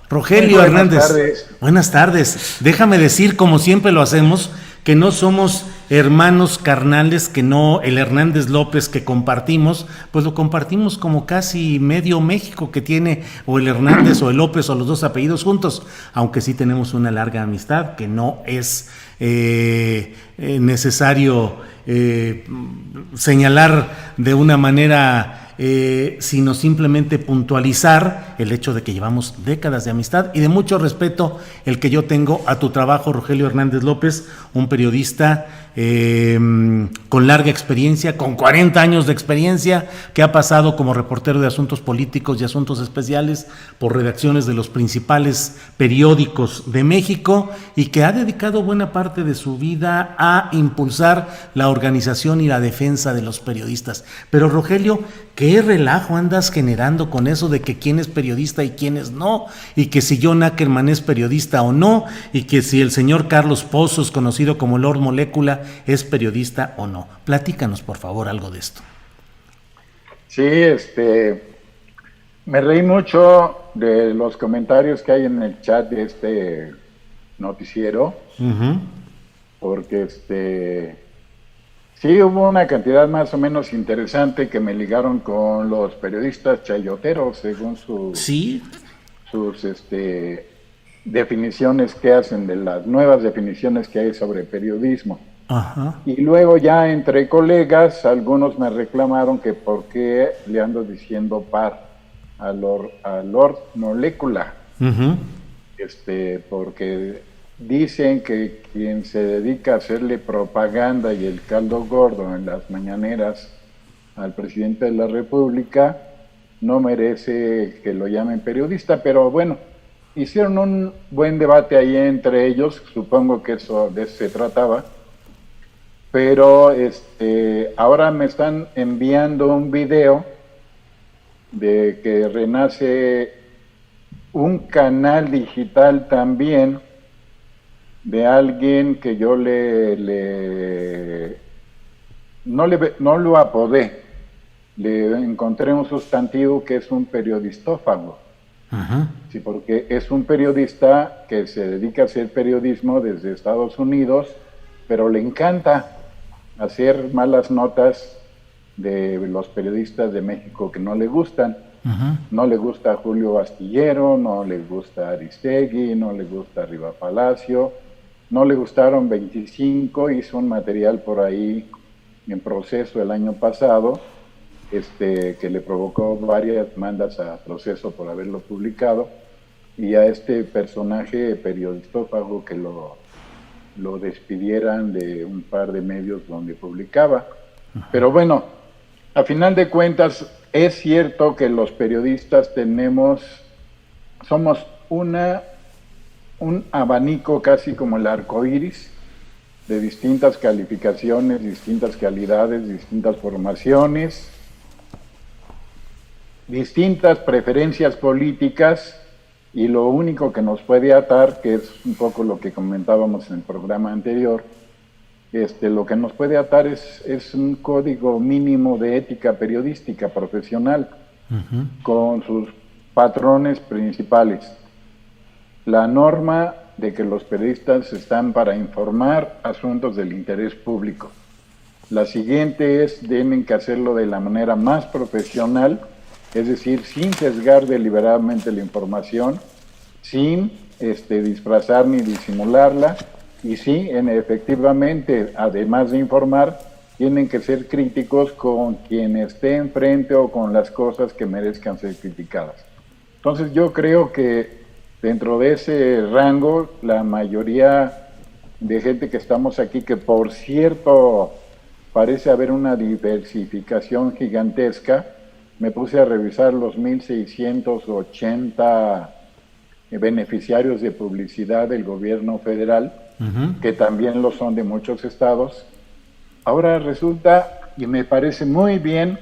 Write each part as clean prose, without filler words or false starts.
Muy Rogelio buenas Hernández, tardes. buenas tardes. Déjame decir, como siempre lo hacemos, que no somos hermanos carnales, que no el Hernández López que compartimos, pues lo compartimos como casi medio México que tiene o el Hernández o el López o los dos apellidos juntos, aunque sí tenemos una larga amistad que no es necesario señalar de una manera sino simplemente puntualizar el hecho de que llevamos décadas de amistad y de mucho respeto el que yo tengo a tu trabajo, Rogelio Hernández López, un periodista con larga experiencia, con 40 años de experiencia, que ha pasado como reportero de asuntos políticos y asuntos especiales por redacciones de los principales periódicos de México y que ha dedicado buena parte de su vida a impulsar la organización y la defensa de los periodistas. Pero Rogelio, ¿qué relajo andas generando con eso de que quién es periodista y quién es no? Y que si John Ackerman es periodista o no, y que si el señor Carlos Pozos, conocido como Lord Molécula, es periodista o no. Platícanos, por favor, algo de esto. Sí, me reí mucho de los comentarios que hay en el chat de este noticiero, Uh-huh. porque sí hubo una cantidad más o menos interesante que me ligaron con los periodistas chayoteros, según Sí. sus definiciones que hacen, de las nuevas definiciones que hay sobre periodismo. Ajá. Y luego ya entre colegas, algunos me reclamaron que por qué le ando diciendo par a Lord Molécula, Uh-huh. porque dicen que quien se dedica a hacerle propaganda y el caldo gordo en las mañaneras al presidente de la República no merece que lo llamen periodista, pero bueno, hicieron un buen debate ahí entre ellos, supongo que de eso se trataba. Pero ahora me están enviando un video de que renace un canal digital también de alguien que yo no lo apodé, le encontré un sustantivo que es un periodistófago. Ajá. Sí, porque es un periodista que se dedica a hacer periodismo desde Estados Unidos, pero le encanta hacer malas notas de los periodistas de México que no le gustan. Ajá. No le gusta Julio Astillero, no le gusta Aristegui, no le gusta Riva Palacio, no le gustaron 25, hizo un material por ahí en proceso el año pasado, que le provocó varias demandas a proceso por haberlo publicado, y a este personaje periodistófago que lo despidieran de un par de medios donde publicaba. Pero bueno, a final de cuentas, es cierto que los periodistas somos un abanico casi como el arco iris, de distintas calificaciones, distintas calidades, distintas formaciones, distintas preferencias políticas, y lo único que nos puede atar, que es un poco lo que comentábamos en el programa anterior, lo que nos puede atar es un código mínimo de ética periodística profesional, Uh-huh. con sus patrones principales. La norma de que los periodistas están para informar asuntos del interés público. La siguiente tienen que hacerlo de la manera más profesional, es decir, sin sesgar deliberadamente la información, sin disfrazar ni disimularla, y sí, efectivamente, además de informar, tienen que ser críticos con quien esté enfrente o con las cosas que merezcan ser criticadas. Entonces yo creo que dentro de ese rango, la mayoría de gente que estamos aquí, que por cierto parece haber una diversificación gigantesca, me puse a revisar los 1,680 beneficiarios de publicidad del gobierno federal, Uh-huh. que también lo son de muchos estados. Ahora resulta, y me parece muy bien,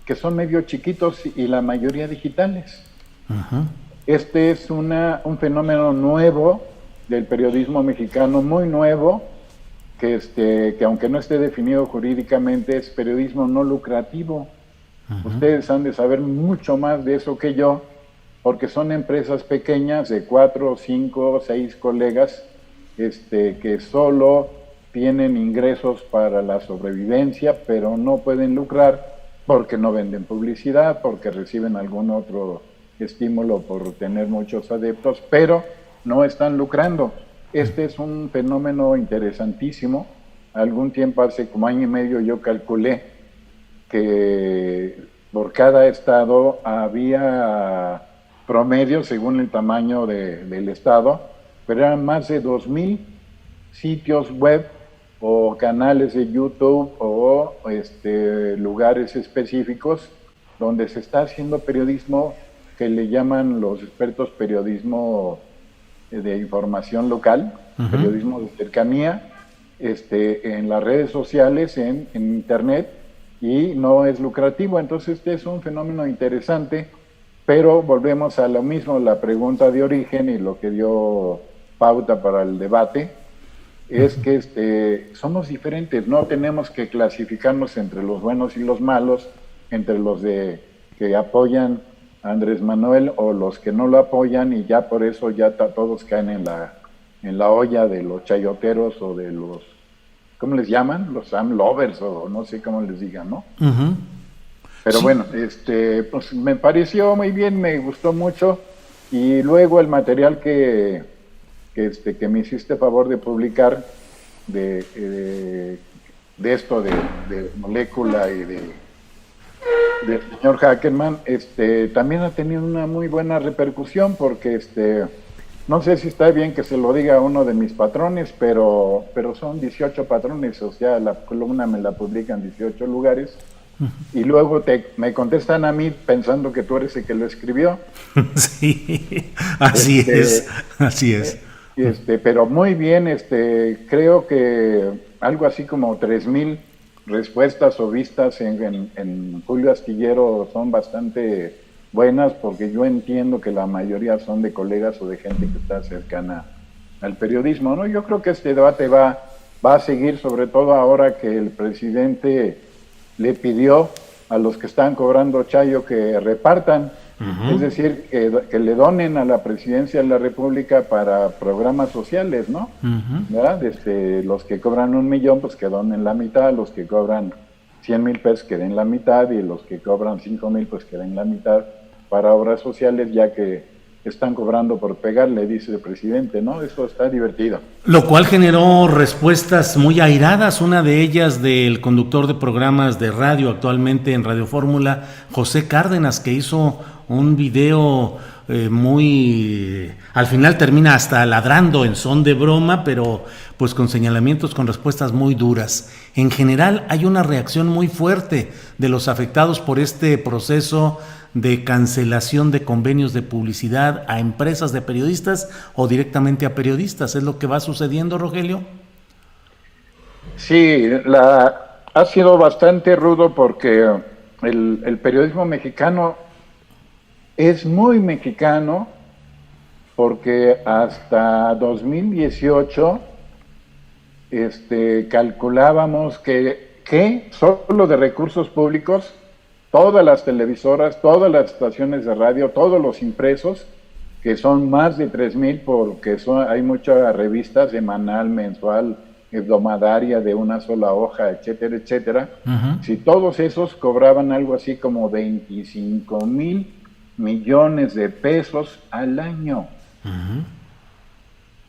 que son medio chiquitos y la mayoría digitales. Uh-huh. Este es un fenómeno nuevo del periodismo mexicano, muy nuevo, que aunque no esté definido jurídicamente, es periodismo no lucrativo. Uh-huh. Ustedes han de saber mucho más de eso que yo, porque son empresas pequeñas de 4, 5, 6 colegas que solo tienen ingresos para la sobrevivencia, pero no pueden lucrar porque no venden publicidad, porque reciben algún otro estímulo por tener muchos adeptos, pero no están lucrando. Este es un fenómeno interesantísimo. Algún tiempo, hace como año y medio, yo calculé que por cada estado había promedio, según el tamaño del estado, pero eran más de 2,000 sitios web o canales de YouTube o lugares específicos donde se está haciendo periodismo que le llaman los expertos periodismo de información local, periodismo de cercanía, en las redes sociales, en internet, y no es lucrativo. Entonces este es un fenómeno interesante, pero volvemos a lo mismo, la pregunta de origen y lo que dio pauta para el debate, es que somos diferentes, no tenemos que clasificarnos entre los buenos y los malos, entre los que apoyan a Andrés Manuel o los que no lo apoyan, y ya por eso ya todos caen en la olla de los chayoteros o de los, ¿cómo les llaman? Los Sam Lovers o no sé cómo les digan, ¿no? Pero sí. Bueno, pues me pareció muy bien, me gustó mucho, y luego el material que me hiciste favor de publicar de esto de molécula y del señor Hackerman, también ha tenido una muy buena repercusión, porque no sé si está bien que se lo diga a uno de mis patrones, pero son 18 patrones, o sea, la columna me la publican en 18 lugares, y luego me contestan a mí pensando que tú eres el que lo escribió. Sí, así es. Pero muy bien, creo que algo así como 3,000 respuestas o vistas en Julio Astillero son bastante buenas, porque yo entiendo que la mayoría son de colegas o de gente que está cercana al periodismo, ¿no? Yo creo que este debate va a seguir, sobre todo ahora que el presidente le pidió a los que están cobrando chayo que repartan, es decir, que le donen a la presidencia de la República para programas sociales, ¿no? ¿Verdad? Los que cobran 1,000,000, pues que donen la mitad, los que cobran 100,000 pesos que den la mitad, y los que cobran 5,000 pues que den la mitad para obras sociales, ya que están cobrando por pegar, le dice el presidente, ¿no? Eso está divertido. Lo cual generó respuestas muy airadas, una de ellas del conductor de programas de radio actualmente en Radio Fórmula, José Cárdenas, que hizo un video al final termina hasta ladrando en son de broma, pero pues con señalamientos, con respuestas muy duras. En general hay una reacción muy fuerte de los afectados por este proceso de cancelación de convenios de publicidad a empresas de periodistas o directamente a periodistas. ¿Es lo que va sucediendo, Rogelio? Sí, ha sido bastante rudo, porque el periodismo mexicano es muy mexicano, porque hasta 2018 calculábamos que solo de recursos públicos, todas las televisoras, todas las estaciones de radio, todos los impresos, que son más de 3,000, porque hay muchas revistas semanal, mensual, hebdomadaria, de una sola hoja, etcétera, etcétera. Si todos esos cobraban algo así como 25,000 millones de pesos al año.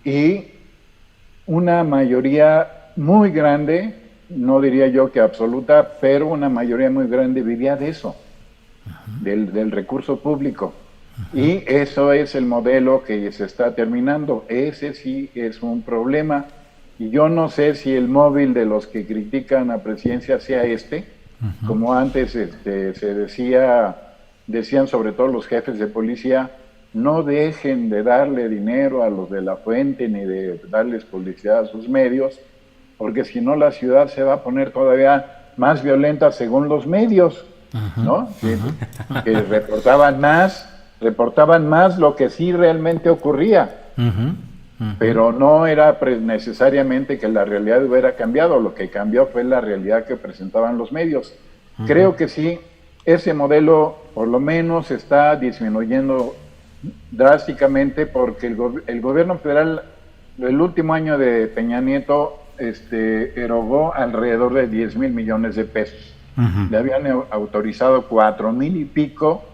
Y una mayoría muy grande, no diría yo que absoluta, pero una mayoría muy grande vivía de eso, del recurso público. Y eso es el modelo que se está terminando. Ese sí es un problema. Y yo no sé si el móvil de los que critican a presidencia sea como antes se decían sobre todo los jefes de policía: no dejen de darle dinero a los de la fuente ni de darles publicidad a sus medios, porque si no la ciudad se va a poner todavía más violenta según los medios, ¿no? Que reportaban más lo que sí realmente ocurría, pero no era necesariamente que la realidad hubiera cambiado. Lo que cambió fue la realidad que presentaban los medios. Creo que sí, ese modelo por lo menos está disminuyendo drásticamente porque el gobierno federal, el último año de Peña Nieto, erogó alrededor de 10,000 millones de pesos. Uh-huh. Le habían autorizado 4,000 y pico,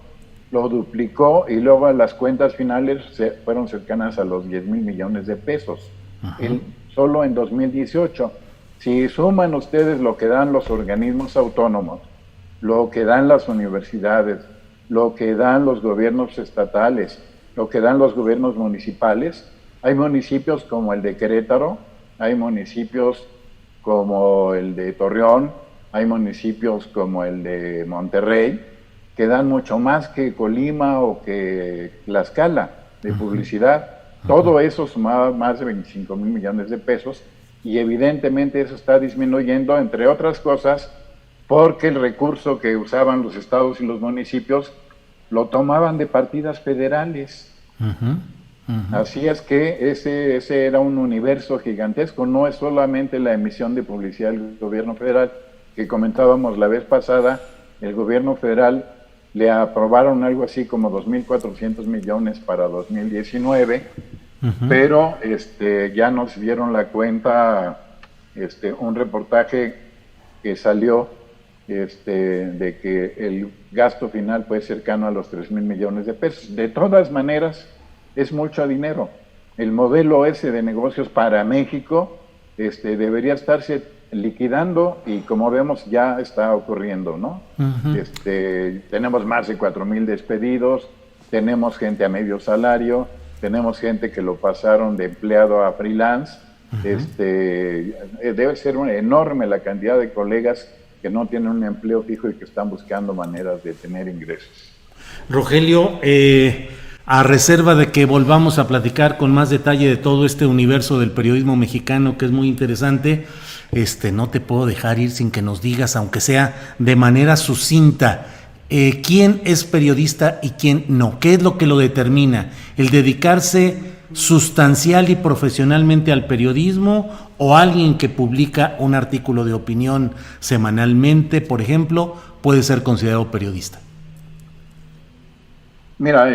lo duplicó y luego las cuentas finales fueron cercanas a los 10,000 millones de pesos. Uh-huh. Solo en 2018. Si suman ustedes lo que dan los organismos autónomos, lo que dan las universidades, lo que dan los gobiernos estatales, lo que dan los gobiernos municipales, hay municipios como el de Querétaro, hay municipios como el de Torreón, hay municipios como el de Monterrey, que dan mucho más que Colima o que Tlaxcala de publicidad. Todo eso sumaba más de 25,000 millones de pesos y evidentemente eso está disminuyendo, entre otras cosas, porque el recurso que usaban los estados y los municipios lo tomaban de partidas federales. Así es que ese era un universo gigantesco, no es solamente la emisión de publicidad del gobierno federal, que comentábamos la vez pasada. El gobierno federal le aprobaron algo así como 2,400 millones para 2019, pero ya nos dieron la cuenta, un reportaje que salió de que el gasto final fue cercano a los 3,000 millones de pesos. De todas maneras, es mucho dinero. El modelo ese de negocios para México debería estarse liquidando y como vemos ya está ocurriendo, ¿no? Tenemos más de 4,000 despedidos, tenemos gente a medio salario, tenemos gente que lo pasaron de empleado a freelance. Debe ser enorme la cantidad de colegas que no tienen un empleo fijo y que están buscando maneras de tener ingresos. Rogelio, a reserva de que volvamos a platicar con más detalle de todo este universo del periodismo mexicano que es muy interesante, no te puedo dejar ir sin que nos digas, aunque sea de manera sucinta, quién es periodista y quién no, qué es lo que lo determina, el dedicarse sustancial y profesionalmente al periodismo o alguien que publica un artículo de opinión semanalmente, por ejemplo, puede ser considerado periodista. Mira,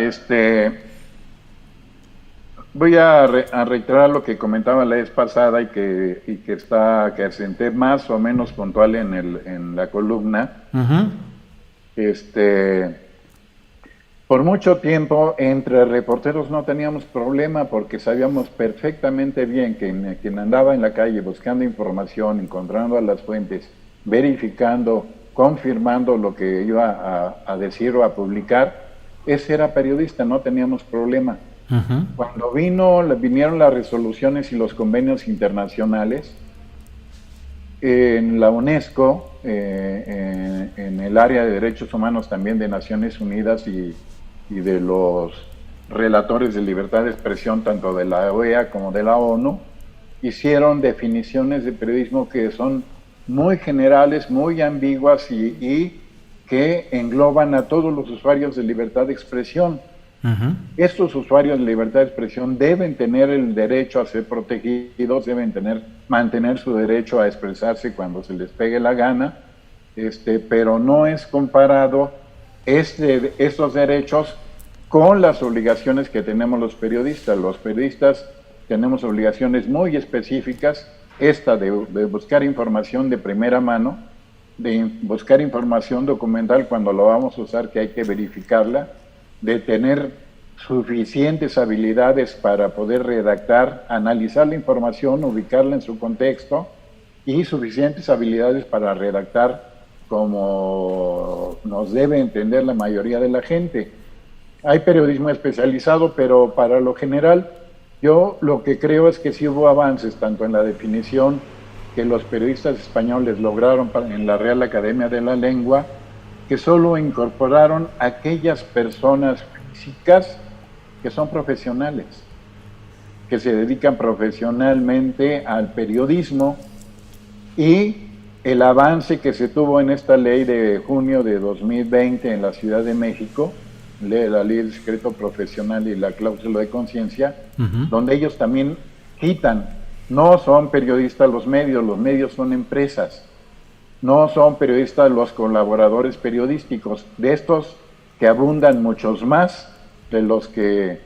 voy a reiterar lo que comentaba la vez pasada y que asenté más o menos puntual en la columna. Por mucho tiempo entre reporteros no teníamos problema porque sabíamos perfectamente bien que quien andaba en la calle buscando información, encontrando a las fuentes, verificando, confirmando lo que iba a decir o a publicar, ese era periodista, no teníamos problema. Cuando vinieron las resoluciones y los convenios internacionales, en la UNESCO, en el área de derechos humanos también de Naciones Unidas y de los relatores de libertad de expresión, tanto de la OEA como de la ONU, hicieron definiciones de periodismo que son muy generales, muy ambiguas y que engloban a todos los usuarios de libertad de expresión. Estos usuarios de libertad de expresión deben tener el derecho a ser protegidos, deben mantener su derecho a expresarse cuando se les pegue la gana, pero no es comparado estos derechos con las obligaciones que tenemos los periodistas. Los periodistas tenemos obligaciones muy específicas, esta de buscar información de primera mano, de buscar información documental cuando lo vamos a usar, que hay que verificarla, de tener suficientes habilidades para poder redactar, analizar la información, ubicarla en su contexto y suficientes habilidades para redactar como nos debe entender la mayoría de la gente. Hay periodismo especializado, pero para lo general yo lo que creo es que sí hubo avances, tanto en la definición que los periodistas españoles lograron en la Real Academia de la Lengua, que solo incorporaron aquellas personas físicas que son profesionales, que se dedican profesionalmente al periodismo, y el avance que se tuvo en esta ley de junio de 2020 en la Ciudad de México, la ley del secreto profesional y la cláusula de conciencia, donde ellos también quitan, no son periodistas los medios son empresas, no son periodistas los colaboradores periodísticos, de estos que abundan muchos más, de los que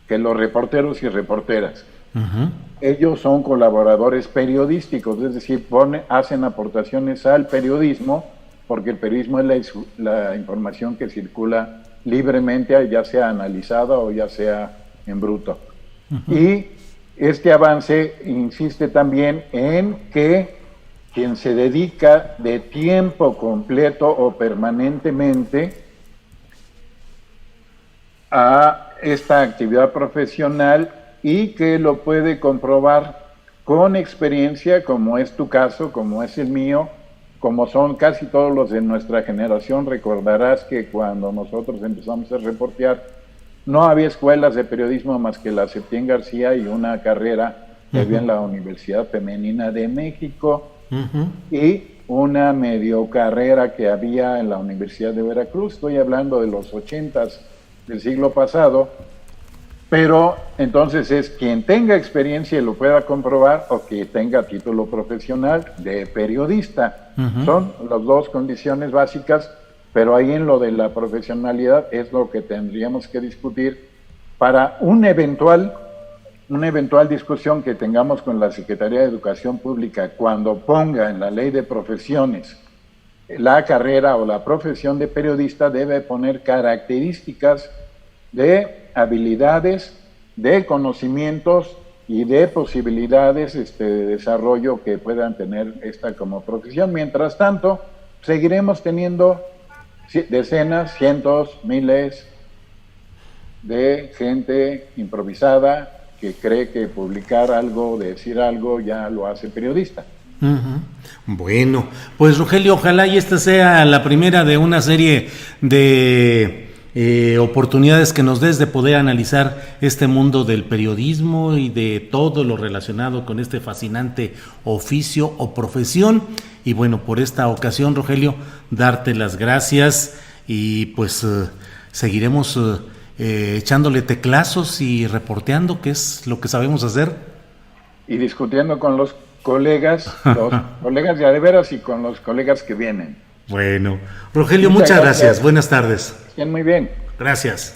que los reporteros y reporteras. Ujú. Ellos son colaboradores periodísticos, es decir, hacen aportaciones al periodismo, porque el periodismo es la información que circula libremente, ya sea analizada o ya sea en bruto. Y este avance insiste también en que quien se dedica de tiempo completo o permanentemente a esta actividad profesional y que lo puede comprobar con experiencia, como es tu caso, como es el mío, como son casi todos los de nuestra generación. Recordarás que cuando nosotros empezamos a reportear, no había escuelas de periodismo más que la Septién García y una carrera que había en la Universidad Femenina de México y una medio carrera que había en la Universidad de Veracruz. Estoy hablando de los 80s del siglo pasado, pero entonces es quien tenga experiencia y lo pueda comprobar o que tenga título profesional de periodista. Son las dos condiciones básicas, pero ahí en lo de la profesionalidad es lo que tendríamos que discutir para una eventual discusión que tengamos con la Secretaría de Educación Pública cuando ponga en la ley de profesiones la carrera o la profesión de periodista. Debe poner características de habilidades, de conocimientos y de posibilidades de desarrollo que puedan tener esta como profesión. Mientras tanto, seguiremos teniendo decenas, cientos, miles de gente improvisada que cree que publicar algo, decir algo, ya lo hace periodista. Bueno, pues Rogelio, ojalá y esta sea la primera de una serie de oportunidades que nos des de poder analizar este mundo del periodismo y de todo lo relacionado con este fascinante oficio o profesión. Y bueno, por esta ocasión, Rogelio, darte las gracias y pues seguiremos echándole teclazos y reporteando, que es lo que sabemos hacer. Y discutiendo con los colegas ya de veras y con los colegas que vienen. Bueno, Rogelio, muchas gracias. Buenas tardes. Estén muy bien. Gracias.